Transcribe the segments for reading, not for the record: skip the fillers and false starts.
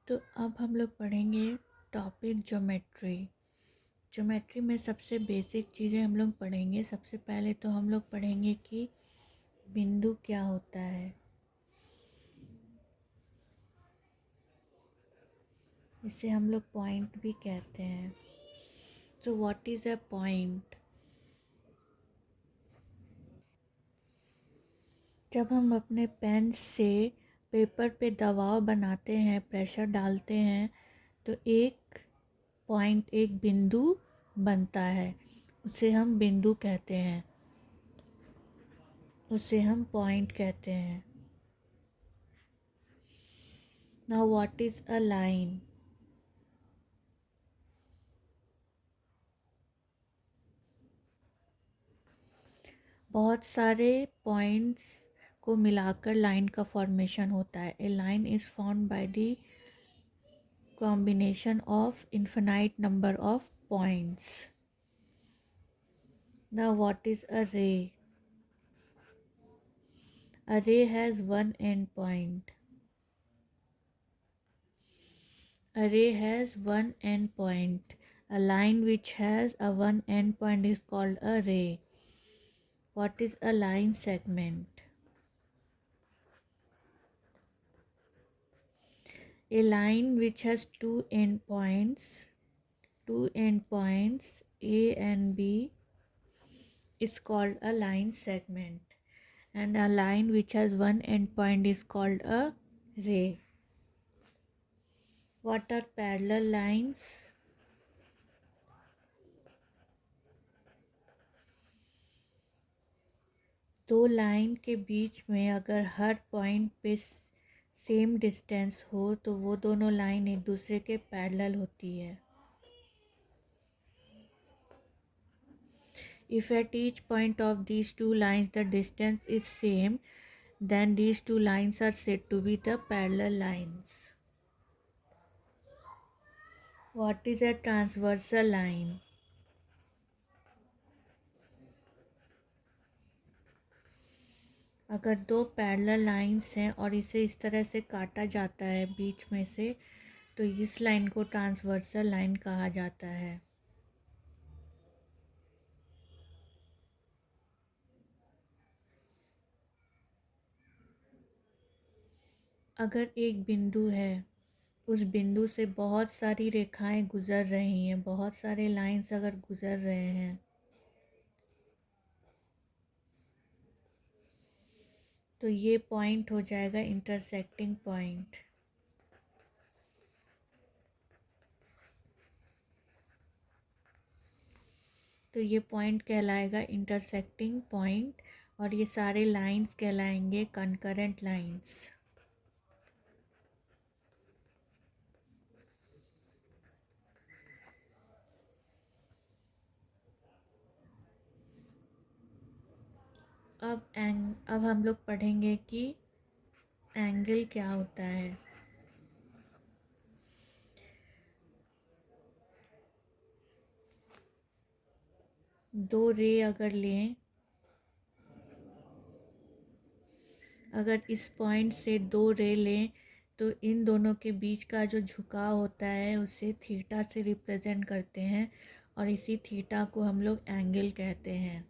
तो अब हम लोग पढ़ेंगे टॉपिक ज्योमेट्री। ज्योमेट्री में सबसे बेसिक चीज़ें हम लोग पढ़ेंगे। सबसे पहले तो हम लोग पढ़ेंगे कि बिंदु क्या होता है। इसे हम लोग पॉइंट भी कहते हैं। तो व्हाट इज़ अ पॉइंट? जब हम अपने पेन से पेपर पे दबाव बनाते हैं, प्रेशर डालते हैं, तो एक पॉइंट, एक बिंदु बनता है। उसे हम बिंदु कहते हैं, उसे हम पॉइंट कहते हैं। Now what is a line? बहुत सारे पॉइंट्स को मिलाकर लाइन का फॉर्मेशन होता है। A line is formed by the combination of infinite number of points. Now what is a ray? A ray has one end point. A ray has one end point. A line which has a one end point is called a ray. What is a line segment? A line which has two endpoints A and B is called a line segment, and a line which has one endpoint is called a ray. What are parallel lines? दो line के बीच में अगर हर point पे same distance हो तो वो दोनों line एक दूसरे के पैरेलल होती है। If at each point of these two lines the distance is same, then these two lines are said to be the parallel lines. What is a transversal line? अगर दो पैरेलल लाइंस हैं और इसे इस तरह से काटा जाता है बीच में से, तो इस लाइन को ट्रांसवर्सल लाइन कहा जाता है। अगर एक बिंदु है, उस बिंदु से बहुत सारी रेखाएं गुजर रही हैं, बहुत सारे लाइंस अगर गुजर रहे हैं, तो ये पॉइंट हो जाएगा इंटरसेक्टिंग पॉइंट। तो ये पॉइंट कहलाएगा इंटरसेक्टिंग पॉइंट, और ये सारे लाइंस कहलाएंगे कंकरेंट लाइंस। अब हम लोग पढ़ेंगे कि एंगल क्या होता है। दो रे अगर लें, अगर इस पॉइंट से दो रे लें, तो इन दोनों के बीच का जो झुकाव होता है उसे थीटा से रिप्रेजेंट करते हैं, और इसी थीटा को हम लोग एंगल कहते हैं।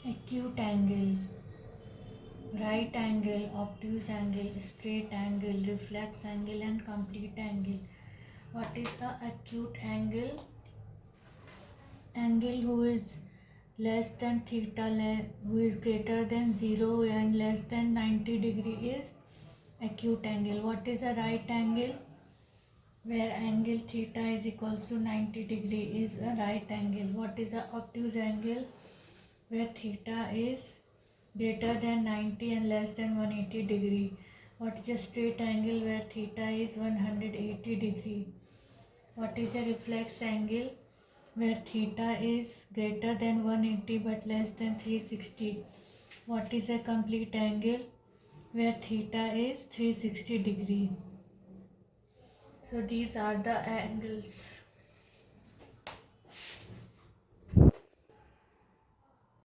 Acute angle, right angle, obtuse angle, straight angle, reflex angle and complete angle. What is the acute angle? Angle who is less than theta, who is greater than 0 and less than 90 degree is acute angle. What is a right angle? Where angle theta is equals to 90 degree is a right angle. What is a obtuse angle? Where theta is greater than 90 and less than 180 degree. What is a straight angle? Where theta is 180 degree. What is a reflex angle? Where theta is greater than 180 but less than 360. What is a complete angle? Where theta is 360 degree. So these are the angles.